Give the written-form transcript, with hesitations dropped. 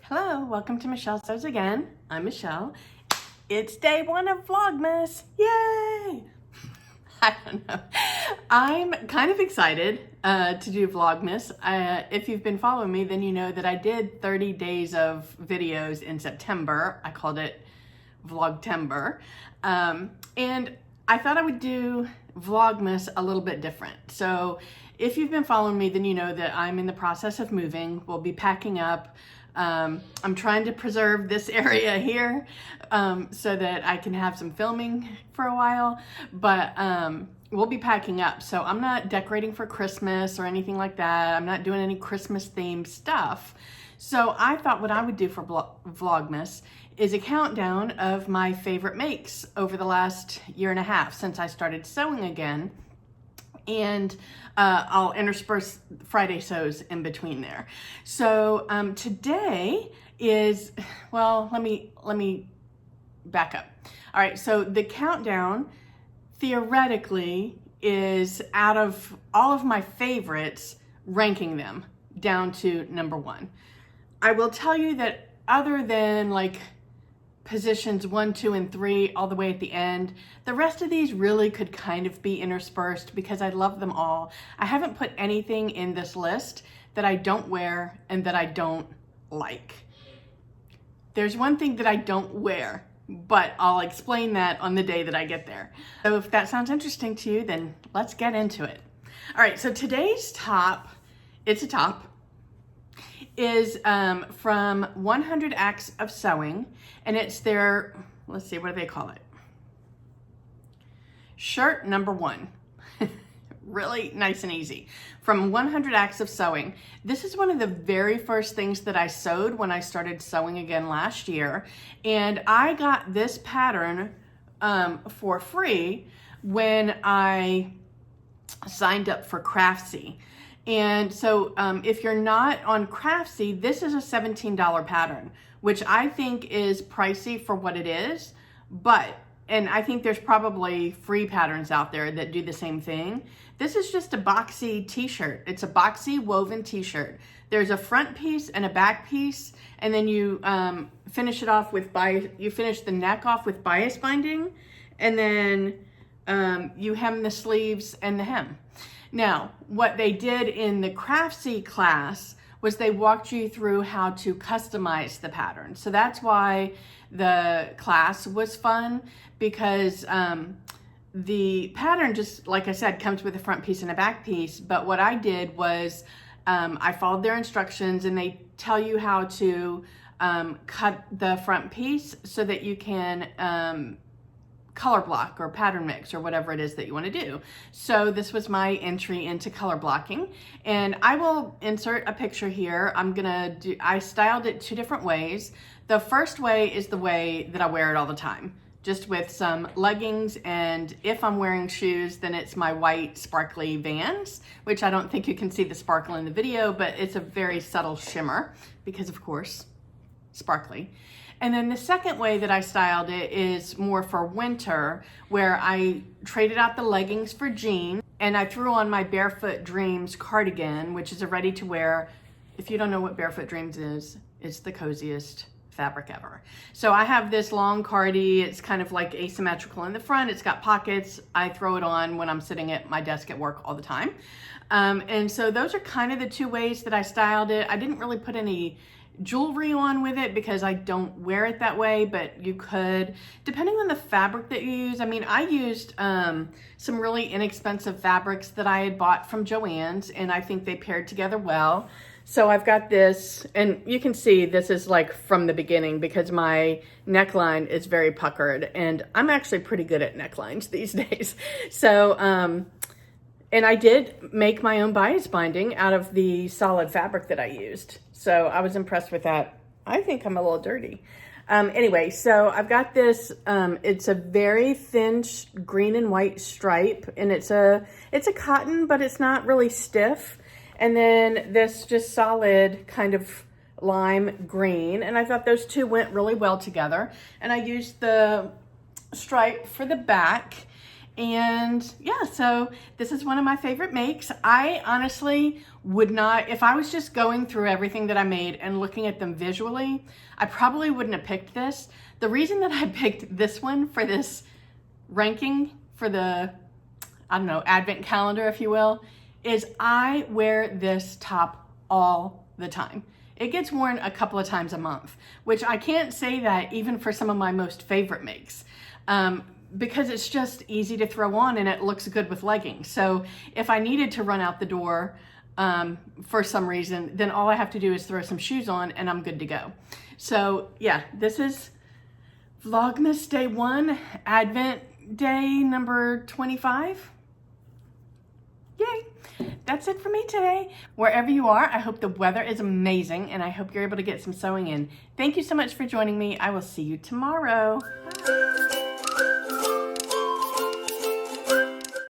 Hello, welcome to Michelle Sews Again. I'm Michelle. It's day one of Vlogmas. Yay! I don't know. I'm kind of excited to do Vlogmas. If you've been following me, then you know that I did 30 days of videos in September. I called it Vlogtember. And I thought I would do Vlogmas a little bit different. So if you've been following me, then you know that I'm in the process of moving. We'll be packing up. I'm trying to preserve this area here so that I can have some filming for a while, but we'll be packing up. So I'm not decorating for Christmas or anything like that. I'm not doing any Christmas themed stuff. So I thought what I would do for Vlogmas is a countdown of my favorite makes over the last year and a half since I started sewing again. And I'll intersperse Friday sews in between there. So today is, well, let me back up. All right, so the countdown theoretically is out of all of my favorites, ranking them down to number one. I will tell you that other than like positions 1, 2, and 3 all the way at the end, the rest of these really could kind of be interspersed because I love them all. I haven't put anything in this list that I don't wear and that I don't like. There's one thing that I don't wear, but I'll explain that on the day that I get there. So if that sounds interesting to you, then let's get into it. All right, so today's top, it's a top, is from 100 Acts of Sewing, and it's their, let's see, what do they call it? Shirt number 1. Really nice and easy. From 100 Acts of Sewing. This is one of the very first things that I sewed when I started sewing again last year, and I got this pattern for free when I signed up for Craftsy. And so if you're not on Craftsy, this is a $17 pattern, which I think is pricey for what it is, and I think there's probably free patterns out there that do the same thing. This is just a boxy t-shirt. It's a boxy woven t-shirt. There's a front piece and a back piece, and then you finish it off with you finish the neck off with bias binding, and then you hem the sleeves and the hem. Now, what they did in the Craftsy class was they walked you through how to customize the pattern. So that's why the class was fun, because the pattern, just like I said, comes with a front piece and a back piece. But what I did was I followed their instructions, and they tell you how to cut the front piece so that you can color block or pattern mix or whatever it is that you want to do. So this was my entry into color blocking, and I will insert a picture here. I styled it 2 different ways. The first way is the way that I wear it all the time, just with some leggings, and if I'm wearing shoes, then it's my white sparkly Vans, which I don't think you can see the sparkle in the video, but it's a very subtle shimmer because, of course, sparkly. And then the second way that I styled it is more for winter, where I traded out the leggings for jeans, and I threw on my Barefoot Dreams cardigan, which is a ready-to-wear. If you don't know what Barefoot Dreams is, it's the coziest fabric ever. So I have this long cardi. It's kind of like asymmetrical in the front. It's got pockets. I throw it on when I'm sitting at my desk at work all the time. And so those are kind of the 2 ways that I styled it. I didn't really put any jewelry on with it because I don't wear it that way, but you could, depending on the fabric that you use. I mean, I used some really inexpensive fabrics that I had bought from Joann's, and I think they paired together well. So I've got this, and you can see this is like from the beginning because my neckline is very puckered, and I'm actually pretty good at necklines these days. So, and I did make my own bias binding out of the solid fabric that I used. So I was impressed with that. I think I'm a little dirty. Anyway, so I've got this, it's a very thin green and white stripe, and it's a cotton, but it's not really stiff. And then this just solid kind of lime green. And I thought those 2 went really well together. And I used the stripe for the back. And yeah, so this is one of my favorite makes. I honestly would not, if I was just going through everything that I made and looking at them visually, I probably wouldn't have picked this. The reason that I picked this one for this ranking for the, I don't know, advent calendar, if you will, is I wear this top all the time. It gets worn a couple of times a month, which I can't say that even for some of my most favorite makes, because it's just easy to throw on and it looks good with leggings. So if I needed to run out the door for some reason, then all I have to do is throw some shoes on and I'm good to go. So yeah, this is Vlogmas Day 1, Advent Day number 25. Yay! That's it for me today. Wherever you are, I hope the weather is amazing and I hope you're able to get some sewing in. Thank you so much for joining me. I will see you tomorrow.